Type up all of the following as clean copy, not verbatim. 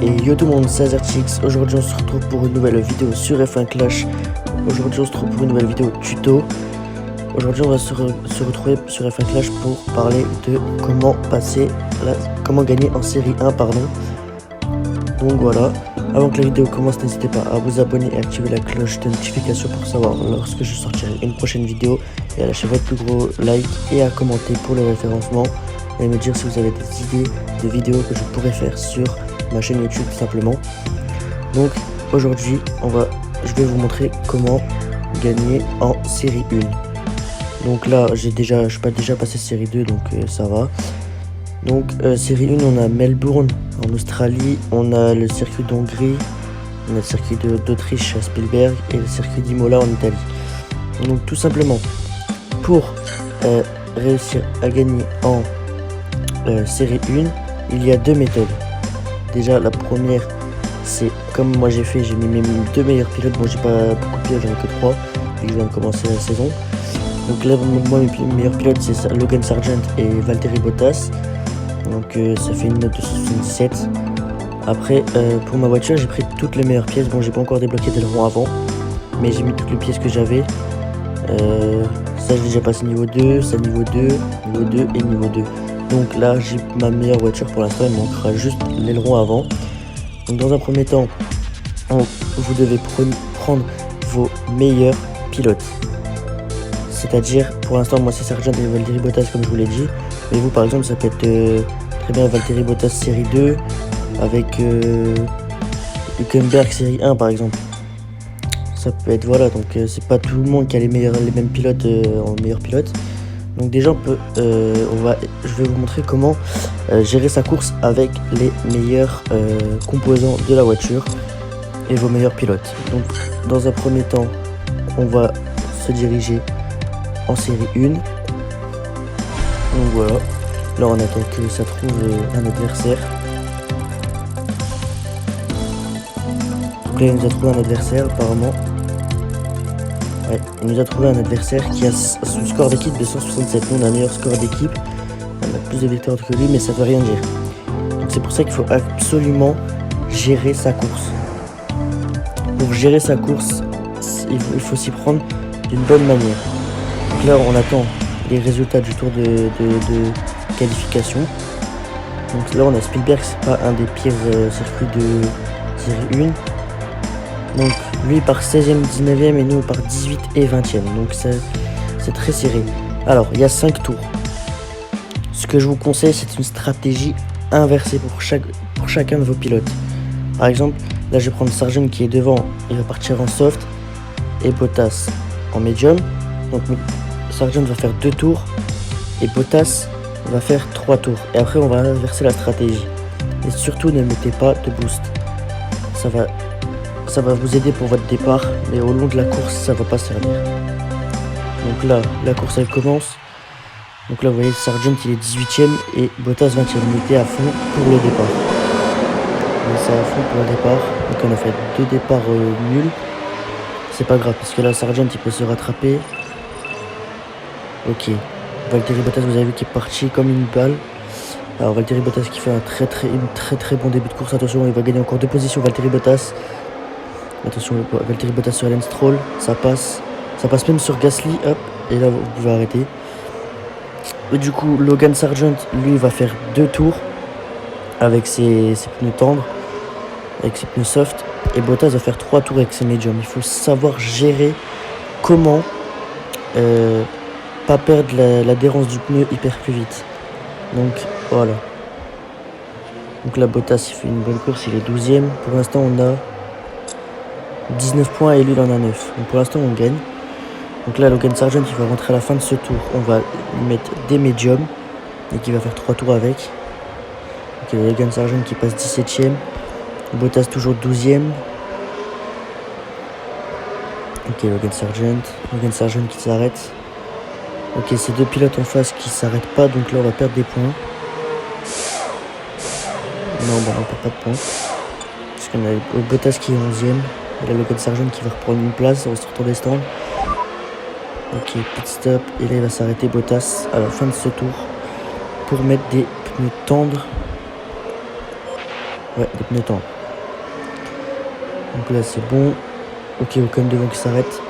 Et yo tout le monde, c'est Azertix. Aujourd'hui on se retrouve pour une nouvelle vidéo sur F1 Clash. Aujourd'hui on se retrouve pour une nouvelle vidéo tuto. Aujourd'hui on va se retrouver sur F1 Clash pour parler de comment gagner en série 1 pardon. Donc voilà, avant que la vidéo commence, n'hésitez pas à vous abonner et activer la cloche de notification pour savoir lorsque je sortirai une prochaine vidéo, et à lâcher votre plus gros like et à commenter pour le référencement et me dire si vous avez des idées de vidéos que je pourrais faire sur ma chaîne YouTube tout simplement. Donc aujourd'hui je vais vous montrer comment gagner en série 1. Donc là je suis pas déjà passé série 2, donc ça va. Donc série 1, on a Melbourne en Australie, on a le circuit d'Hongrie, on a le circuit d'Autriche à Spielberg et le circuit d'Imola en Italie. Donc tout simplement, pour réussir à gagner en série 1, il y a deux méthodes. Déjà la première, c'est comme moi j'ai fait, j'ai mis mes deux meilleurs pilotes. Bon, j'ai pas beaucoup de pilotes, j'en ai que 3 et je viens de commencer la saison. Donc là moi mes meilleurs pilotes c'est Logan Sargent et Valtteri Bottas. Donc ça fait une note de 77. Après pour ma voiture j'ai pris toutes les meilleures pièces. Bon, j'ai pas encore débloqué d'aileron avant, mais j'ai mis toutes les pièces que j'avais. Ça j'ai déjà passé niveau 2, ça niveau 2, niveau 2 et niveau 2. Donc là j'ai ma meilleure voiture pour l'instant, il manquera juste l'aileron avant. Donc dans un premier temps, vous devez prendre vos meilleurs pilotes. C'est-à-dire, pour l'instant moi c'est Sargent et Valtteri Bottas comme je vous l'ai dit. Mais vous par exemple ça peut être très bien Valtteri Bottas série 2 avec Hülkenberg série 1 par exemple. Ça peut être, voilà, donc c'est pas tout le monde qui a les mêmes pilotes en meilleurs pilotes. Donc déjà je vais vous montrer comment gérer sa course avec les meilleurs composants de la voiture et vos meilleurs pilotes. Donc dans un premier temps, on va se diriger en série 1. Donc voilà, là on attend que ça trouve un adversaire. Donc là il nous a trouvé un adversaire apparemment. Ouais, il nous a trouvé un adversaire qui a son score d'équipe de 167. Nous on a un meilleur score d'équipe, on a plus de victoires que lui, mais ça veut rien dire. Donc c'est pour ça qu'il faut absolument gérer sa course. Pour gérer sa course, il faut s'y prendre d'une bonne manière. Donc là on attend les résultats du tour de qualification. Donc là on a Spielberg, c'est pas un des pires circuits de série 1. Donc lui part 16e, 19e et nous on part 18 et 20e. Donc c'est très serré. Alors il y a 5 tours. Ce que je vous conseille, c'est une stratégie inversée pour chacun de vos pilotes. Par exemple, là je vais prendre Sargent qui est devant, il va partir en soft, et Bottas en medium. Donc Sargent va faire 2 tours et Bottas va faire 3 tours. Et après on va inverser la stratégie. Et surtout ne mettez pas de boost. Ça va vous aider pour votre départ, mais au long de la course ça va pas servir. Donc là la course elle commence. Donc là vous voyez Sargent il est 18e et Bottas 20e. Mettez à fond pour le départ. C'est à fond pour le départ. Donc on a fait 2 départs nuls. C'est pas grave parce que là Sargent il peut se rattraper. Ok, Valtteri Bottas vous avez vu qu'il est parti comme une balle. Alors Valtteri Bottas qui fait un très bon début de course. Attention, il va gagner encore 2 positions Valtteri Bottas. Attention, Valtteri Bottas sur Lance Stroll, ça passe même sur Gasly, hop, et là vous pouvez arrêter. Et du coup Logan Sargent lui va faire 2 tours avec ses pneus tendres, avec ses pneus soft, et Bottas va faire 3 tours avec ses médiums. Il faut savoir gérer comment pas perdre l'adhérence du pneu hyper plus vite. Donc voilà. Donc là Bottas il fait une bonne course, il est 12e. Pour l'instant on a 19 points et lui il en a 9. Donc pour l'instant on gagne. Donc là Logan Sargent il va rentrer à la fin de ce tour. On va lui mettre des médiums et qui va faire 3 tours avec. Donc Logan Sargent qui passe 17e. Bottas toujours 12e. Ok, Logan Sargent qui s'arrête. Ok, ces deux pilotes en face qui s'arrêtent pas, donc là on va perdre des points. Non, bah on perd pas de points. Parce qu'on a Bottas qui est 11e. Et là Logan Sargent qui va reprendre une place en sortant des stands. Ok, pit stop. Et là il va s'arrêter Bottas à la fin de ce tour pour mettre des pneus tendres. Ouais, des pneus tendres. Donc là c'est bon. Ok, Ocon devant qui s'arrête.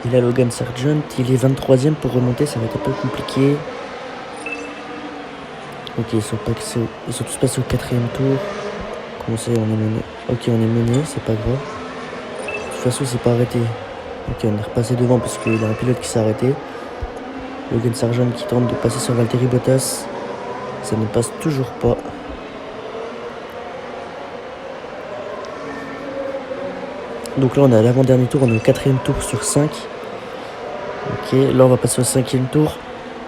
Et là Logan Sargent, il est 23ème pour remonter, ça va être un peu compliqué. Ok, ils sont tous passés au 4ème tour. Comment c'est, on est mené? Ok, on est mené, c'est pas grave. De toute façon, c'est pas arrêté. Ok, on est repassé devant parce qu'il y a un pilote qui s'est arrêté. Logan Sargent qui tente de passer sur Valtteri Bottas. Ça ne passe toujours pas. Donc là, on est à l'avant-dernier tour, on est au 4ème tour sur 5. Ok, là, on va passer au 5ème tour.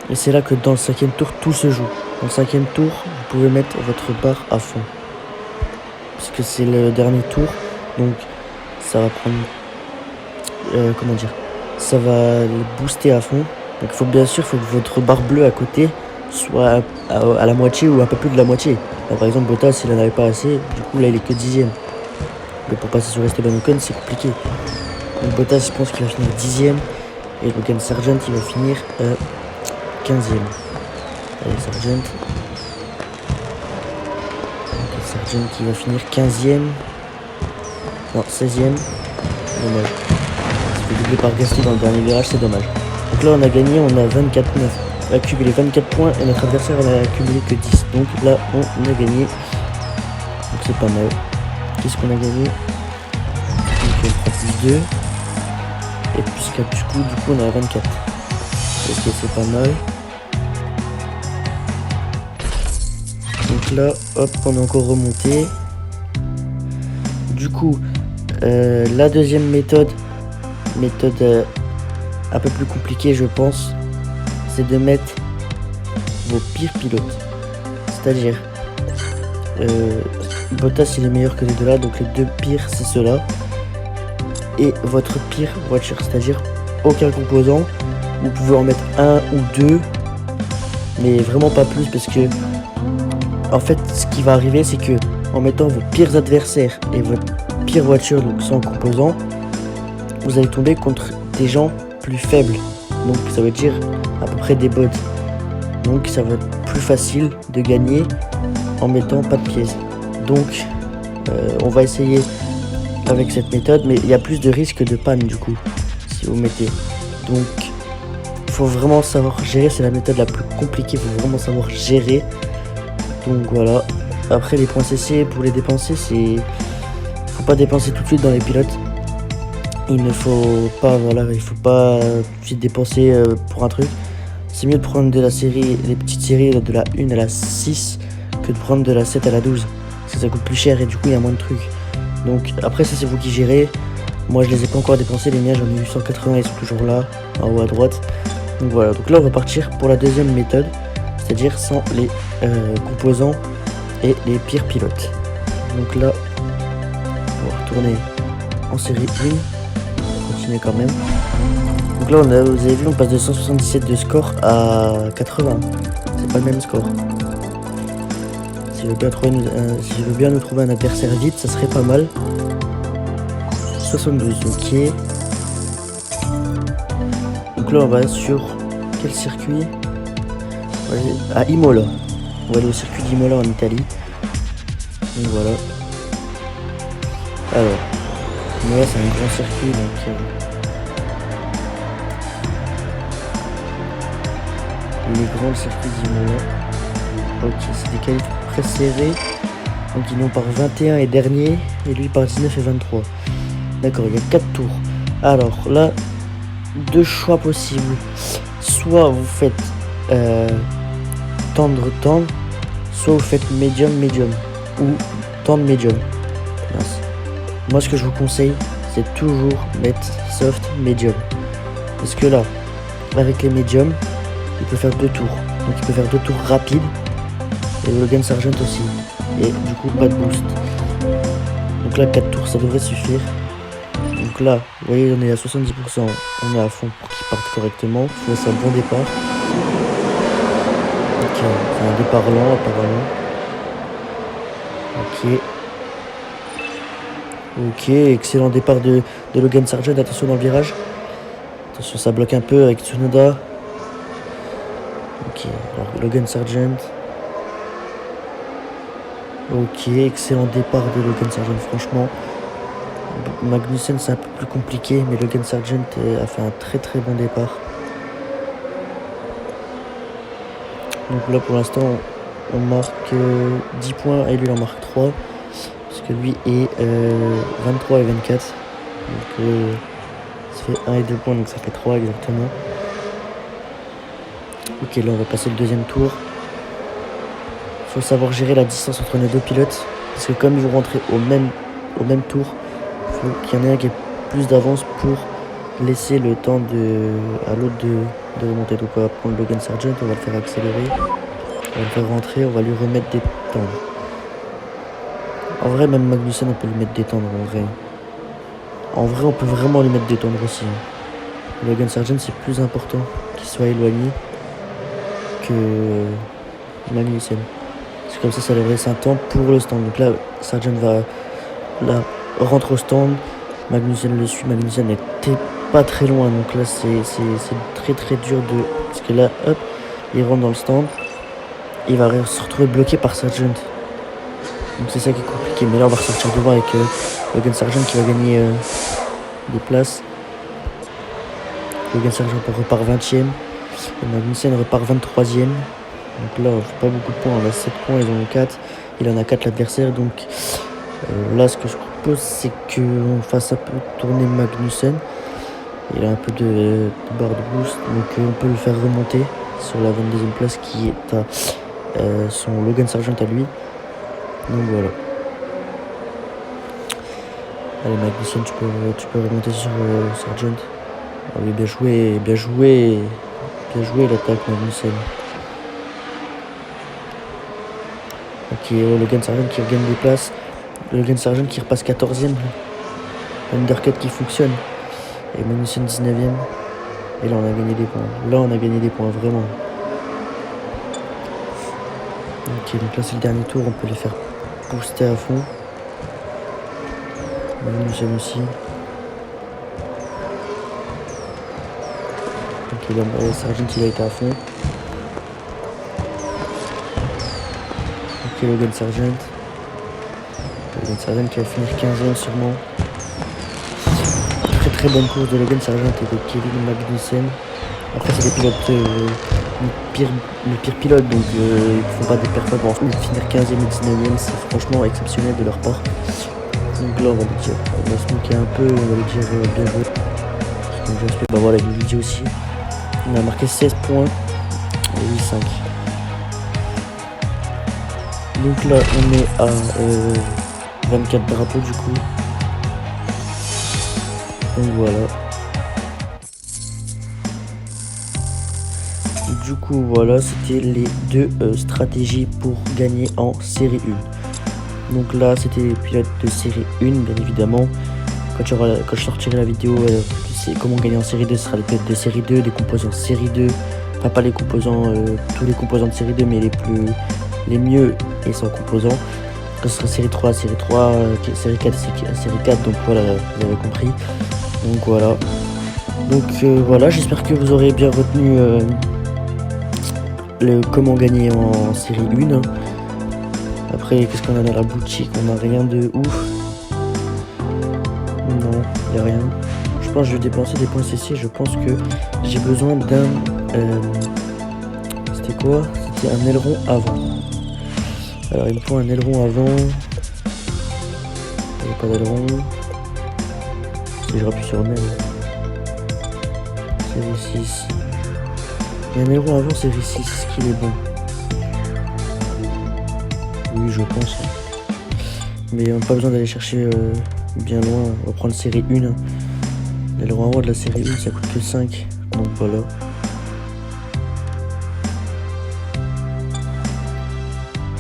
Et c'est là que dans le 5ème tour, tout se joue. Dans le 5ème tour, vous pouvez mettre votre barre à fond. Parce que c'est le dernier tour. Donc, ça va prendre... comment dire? Ça va le booster à fond. Donc, bien sûr, il faut que votre barre bleue à côté soit à la moitié ou un peu plus de la moitié. Là, par exemple, Bottas, il n'en avait pas assez. Du coup, là, il est que 10ème. Mais pour passer sur Esteban Ocon, c'est compliqué. Donc, Bottas, je pense qu'il va finir 10ème. Et Logan Sargent, il va finir 15ème. Allez, Sargent. Sargent qui va finir 15ème. Non, 16ème. Dommage. Il se fait doubler par Gasly dans le dernier virage, c'est dommage. Donc là, on a gagné, on a 24 points. On a cumulé 24 points et notre adversaire en a accumulé que 10. Donc là, on a gagné. Donc c'est pas mal. Qu'est-ce qu'on a gagné? Donc on prend plus 2. Et plus 4, du coup, on est à 24. Ok, c'est pas mal. Donc là, hop, on est encore remonté. Du coup, la deuxième méthode un peu plus compliquée, je pense, c'est de mettre vos pires pilotes. C'est-à-dire, Bottas il est meilleur que les deux là, donc les deux pires c'est ceux-là. Et votre pire voiture, c'est-à-dire aucun composant. Vous pouvez en mettre un ou deux, mais vraiment pas plus, parce que en fait ce qui va arriver c'est que en mettant vos pires adversaires et votre pire voiture, donc sans composant, vous allez tomber contre des gens plus faibles. Donc ça veut dire à peu près des bots. Donc ça va être plus facile de gagner en mettant pas de pièces. Donc on va essayer avec cette méthode, mais il y a plus de risques de panne du coup si vous mettez. Donc il faut vraiment savoir gérer, c'est la méthode la plus compliquée, il faut vraiment savoir gérer. Donc voilà. Après les points CC, pour les dépenser, faut pas dépenser tout de suite dans les pilotes. Il ne faut pas, voilà, il faut pas tout de suite dépenser pour un truc. C'est mieux de prendre de la série, les petites séries de la 1 à la 6 que de prendre de la 7 à la 12. Parce que ça coûte plus cher et du coup il y a moins de trucs. Donc après ça c'est vous qui gérez. Moi je les ai pas encore dépensés, les miens j'en ai eu 180, ils sont toujours là, en haut à droite. Donc voilà, donc là on va partir pour la deuxième méthode, c'est-à-dire sans les composants et les pires pilotes. Donc là, on va retourner en série 1, continuer quand même. Donc là, vous avez vu, on passe de 177 de score à 80. C'est pas le même score. Si je veux bien nous trouver un adversaire vite, ça serait pas mal. 72, ok. Donc là, on va sur quel circuit? On va aller à Imola. On va aller au circuit d'Imola en Italie. Donc voilà. Alors, Imola c'est un grand circuit, donc les grands circuits d'Imola. Ok, c'est des qualifs très serrés. Donc ils vont par 21 et dernier, et lui par 19 et 23. D'accord, il y a 4 tours. Alors là, deux choix possibles. Soit vous faites tendre, soit vous faites médium, ou tendre, médium. Moi ce que je vous conseille, c'est toujours mettre soft, médium. Parce que là, avec les médiums, il peut faire 2 tours. Donc il peut faire 2 tours rapides. Et Logan Sargent aussi. Et du coup pas de boost. Donc là 4 tours ça devrait suffire. Donc là, vous voyez on est à 70%. On est à fond pour qu'il parte correctement. Il faut un bon départ. Ok, c'est un départ lent apparemment. Ok. Ok, excellent départ de Logan Sargent. Attention dans le virage. Attention, ça bloque un peu avec Tsunoda. Ok, alors Logan Sargent. Ok, excellent départ de Logan Sargent, franchement. Magnussen c'est un peu plus compliqué, mais Logan Sargent a fait un très bon départ. Donc là pour l'instant on marque 10 points et lui il en marque 3. Parce que lui est 23 et 24. Donc ça fait 1 et 2 points, donc ça fait 3 exactement. Ok, là on va passer le deuxième tour. Faut savoir gérer la distance entre nos deux pilotes. Parce que comme ils vont rentrer au même tour, il faut qu'il y en ait un qui ait plus d'avance pour laisser le temps à l'autre de remonter. Donc on va prendre Logan Sargent, on va le faire accélérer. On va le faire rentrer, on va lui remettre des tendres. En vrai, même Magnussen, on peut lui mettre des tendres en vrai. En vrai, on peut vraiment lui mettre des tendres aussi. Logan Sargent, c'est plus important qu'il soit éloigné que Magnussen. C'est comme ça leur laisse un temps pour le stand. Donc là, Sargent là, rentre au stand. Magnussen le suit. Magnussen n'était pas très loin. Donc là, c'est très dur de... Parce que là, hop, il rentre dans le stand. Il va se retrouver bloqué par Sargent. Donc c'est ça qui est compliqué. Mais là, on va ressortir devant avec Logan Sargent qui va gagner des places. Logan Sargent repart 20ème. Et Magnussen repart 23ème. Donc là, on fait pas beaucoup de points. On a 7 points, ils en ont 4. Il en a 4 l'adversaire. Donc là, ce que je propose, c'est qu'on fasse un peu tourner Magnussen. Il a un peu de barre de boost. Donc on peut le faire remonter sur la 22ème place qui est à son Logan Sargent à lui. Donc voilà. Allez Magnussen, tu peux remonter sur Sargent. Ah oui, bien joué l'attaque Magnussen. Ok, Logan Sargent qui regagne des places. Logan Sargent qui repasse 14ème. Undercut qui fonctionne. Et Magnussen 19ème. Et là on a gagné des points. Là on a gagné des points, vraiment. Ok, donc là c'est le dernier tour, on peut les faire booster à fond. Magnussen aussi. Ok, là Sargent il a été à fond. Ok, Logan Sargent. Logan Sargent qui va finir 15ème sûrement. Très bonne course de Logan Sargent et de Kevin Magnussen. Après c'est des pilotes le pire pilote, donc ils ne font pas des performances. Finir 15ème et 19ème, c'est franchement exceptionnel de leur part. Donc là on va se moquer un peu, on va le dire bien joué. Donc j'espère, bah voilà, il lui dit aussi. On a marqué 16 points et 8-5. Donc là on est à 24 drapeaux du coup. Donc voilà. Du coup voilà, c'était les deux stratégies pour gagner en série 1. Donc là c'était les pilotes de série 1 bien évidemment. Quand je sortirai la vidéo comment gagner en série 2, ce sera les pilotes de série 2, des composants série 2. Enfin pas les composants, tous les composants de série 2 mais les mieux et sans composants. Quand ce sera série 3, série 3, série 4, série 4, donc voilà, vous avez compris. Donc voilà. Donc voilà, j'espère que vous aurez bien retenu comment gagner en série 1. Après, qu'est-ce qu'on a dans la boutique? On n'a rien de ouf. Non, il n'y a rien. Je pense que je vais dépenser des points CC. Je pense que j'ai besoin d'un... c'était quoi? C'était un aileron avant. Alors, il me faut un aileron avant. Il n'y a pas d'aileron. Si je rappuie sur même. Série 6. Il y a un aileron avant série 6. Est-ce qu'il est bon? Oui, je pense. Mais on n'a pas besoin d'aller chercher bien loin. On va prendre série 1. L'aileron avant de la série 1, ça coûte que 5. Donc voilà.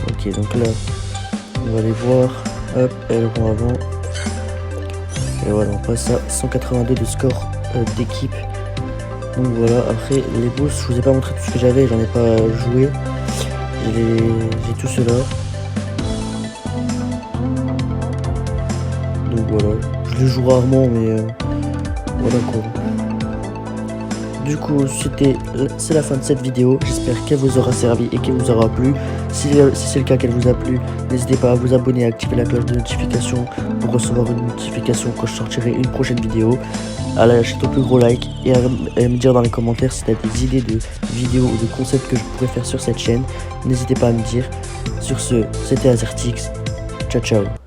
Ok, donc là, on va aller voir. Hop, aileron avant. Et voilà, on passe à 182 de score d'équipe. Donc voilà, après les boosts, je vous ai pas montré tout ce que j'avais, j'en ai pas joué. J'ai tout cela. Donc voilà, je les joue rarement mais voilà quoi. Du coup c'est la fin de cette vidéo, j'espère qu'elle vous aura servi et qu'elle vous aura plu. Si c'est le cas qu'elle vous a plu, n'hésitez pas à vous abonner et à activer la cloche de notification pour recevoir une notification quand je sortirai une prochaine vidéo, à lâcher ton plus gros like et à me dire dans les commentaires si tu as des idées de vidéos ou de concepts que je pourrais faire sur cette chaîne. N'hésitez pas à me dire. Sur ce, c'était Azertix. Ciao ciao.